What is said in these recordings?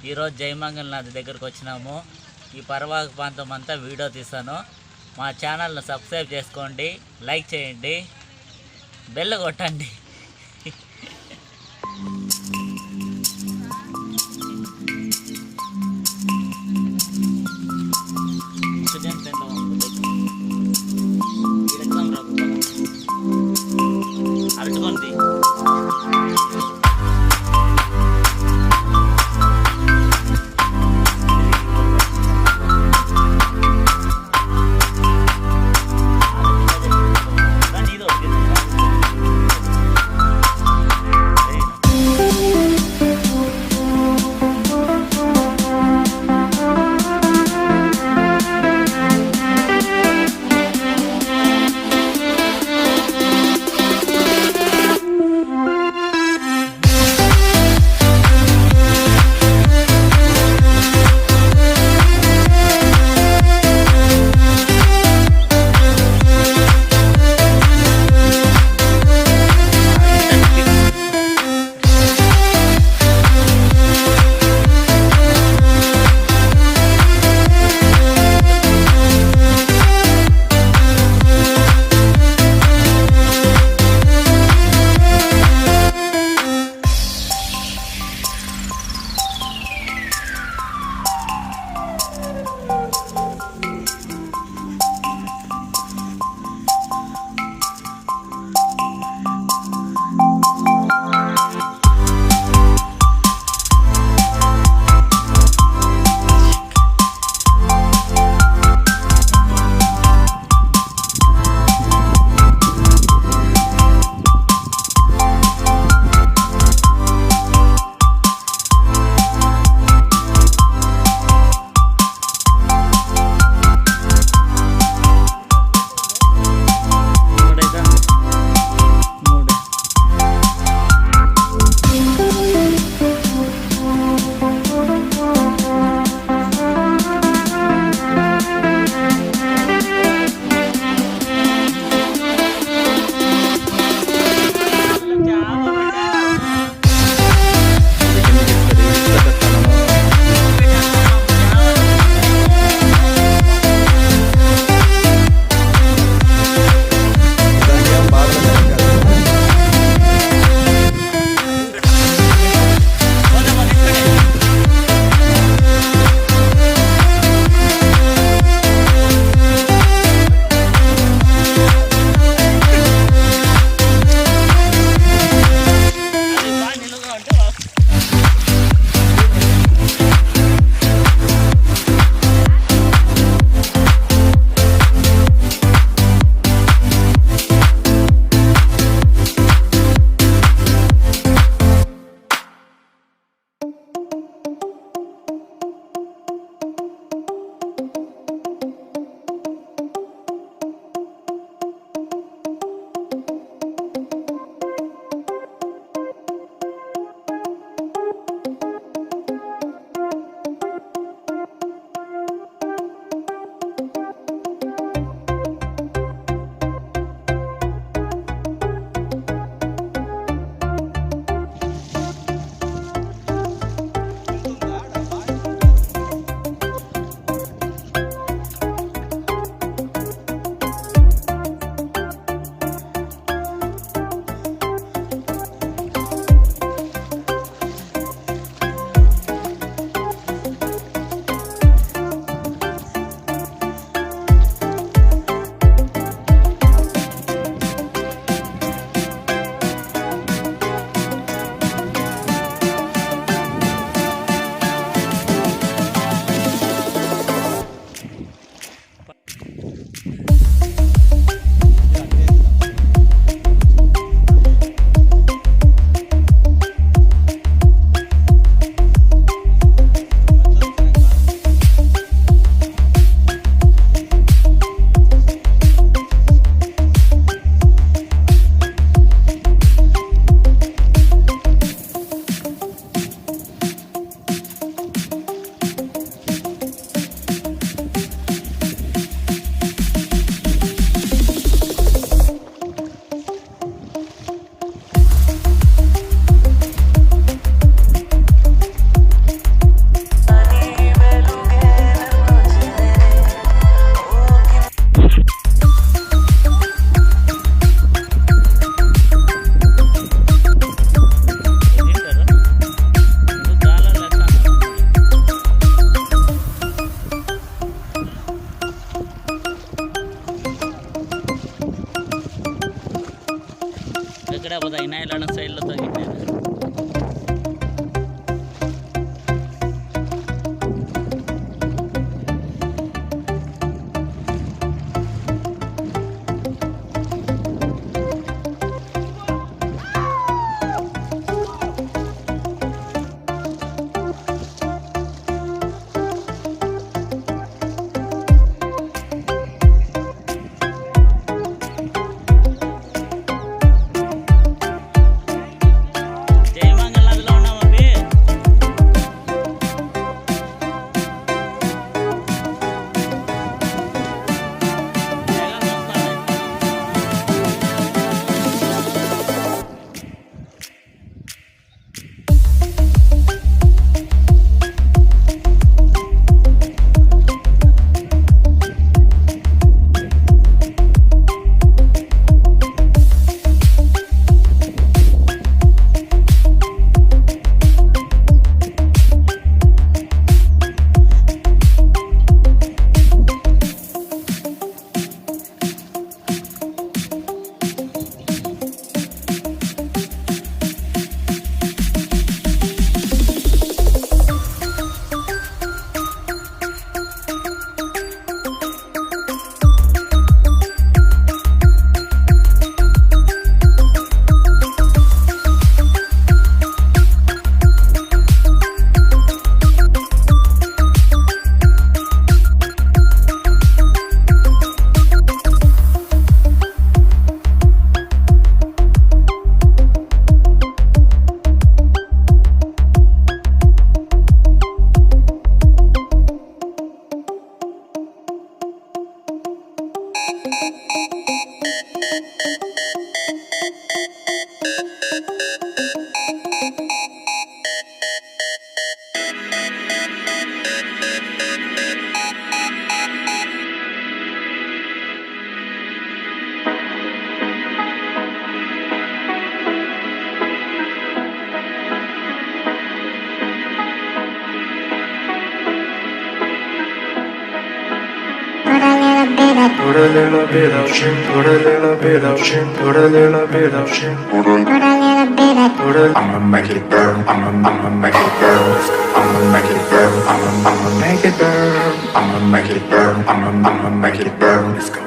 ఈరోజు జయమంగళ నది దగ్గరకు వచ్చినాము. ఈ పర్వాక ప్రాంతం అంతా వీడియో తీసాను. మా ఛానల్ను సబ్స్క్రైబ్ చేసుకోండి, లైక్ చేయండి, బెల్ కొట్టండి. అరచుకోండి. లేకపోతే అయినా వెళ్ళడం సైడ్లో తగ్గింది. Put a little bit of shit, put a little bit of shit, put a little bit of shit, put a little bit of put a I'ma make it burn, I'ma make it burn, I'ma make it burn, I'ma make it burn, I'ma make it burn, I'ma make it burn. Let's go.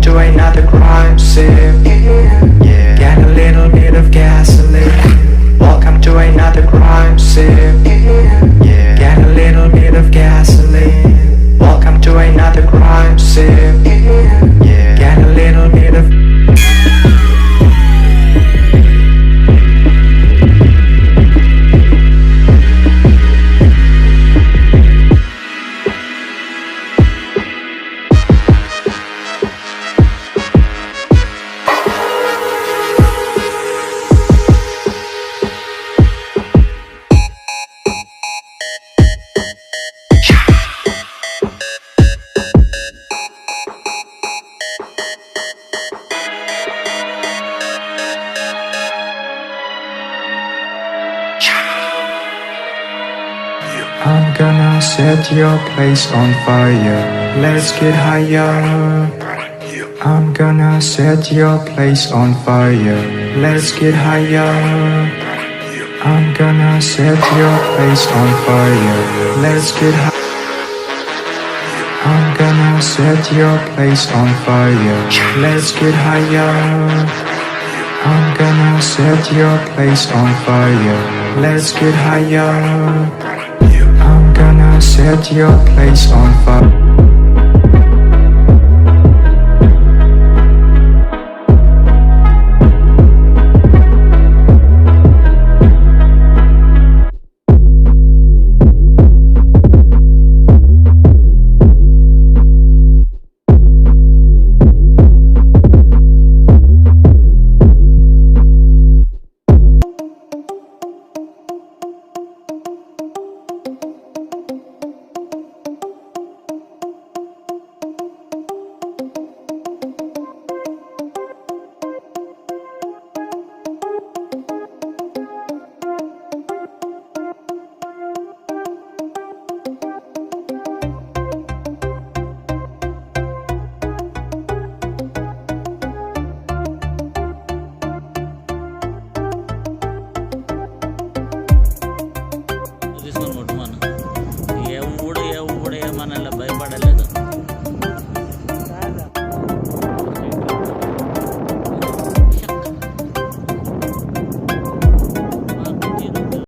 To another crime scene. Yeah. Get a little bit of gasoline. Welcome to another crime scene. Yeah. Get a little bit of gasoline. Welcome to another crime scene. Yeah. Get a little bit of I'm gonna set your place on fire. Let's get higher. I'm gonna set your place on fire. Let's get higher. I'm gonna set your place on fire. Let's get higher. I'm gonna set your place on fire. Let's get higher. I'm gonna set your place on fire. Let's get higher. I'm gonna set your place on fire. తీసుకొని